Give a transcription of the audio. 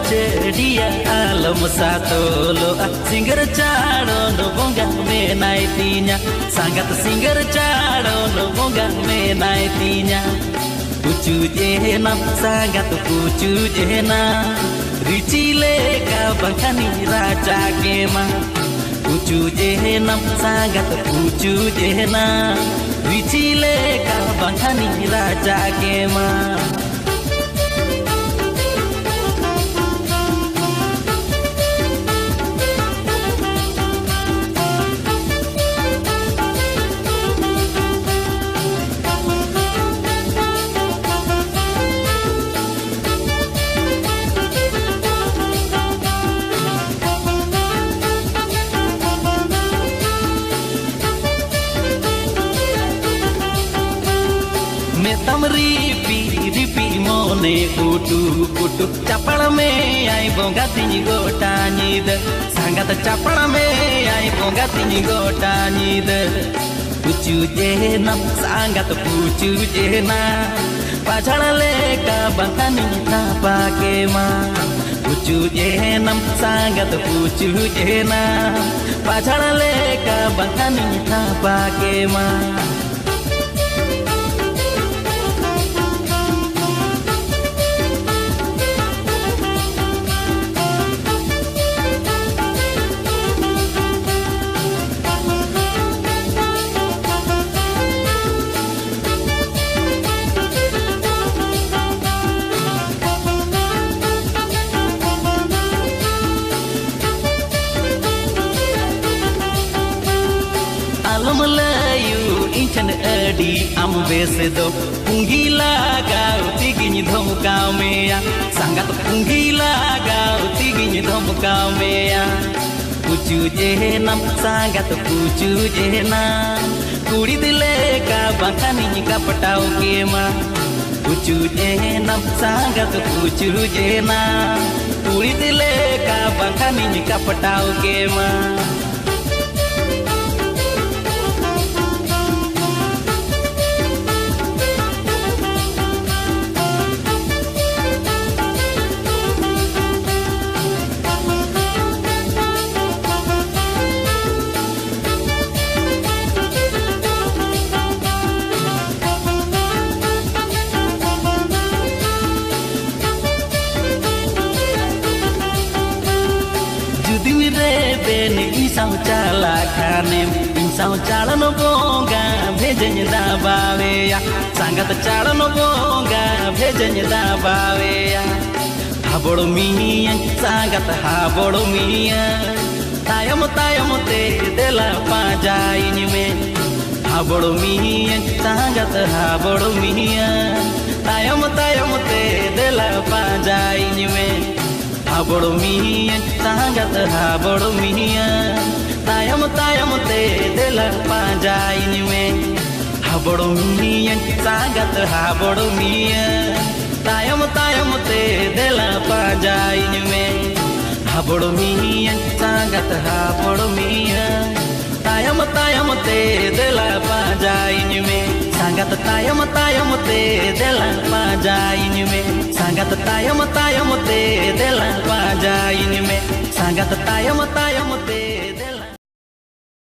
cedia alam satolo singer charo no bonga me naitinya sangat singer charo no bonga me naitinya pucu jena sangat pucu jena ricile ka bangkani raja kema pucu jena sangat pucu jena ricile ka bangkani raja kema metam ripi ripi mone kutu kutu capala me ai bonga tini gota nyida sangat capala me ai bonga tini gota nyida pucu jena sangat pucu jena pachala leka bangkani tapa kema pucu jena sangat pucu jena pachala leka bangkani tapa kema Melayu incan adi am besedo punggila gau tigini dhom kau mea sangat punggila gau tigini dhom kau mea pucu jena sangat pucu jena kuri dile ka bangkani ka patau kema pucu jena sangat pucu jena kuri dile ka bangkani ka patau kema ben insau chala kanem insau chala no bonga bhejenya da baveya sangat chala no bonga bhejenya da baveya haboro miya sangat haboro miya tayam te dela pajaini me haboro miya sangat haboro miya tayam te dela pajaini me haboro miya sangat haboro miya tayam te dela pajaini me haboro miya sangat haboro miya tayam te dela pajaini me haboro miya sangat haboro miya tayam te dela pajaini me sangat tayam te dela pajaini me sangat tayam te dela pajaini me sangat tayam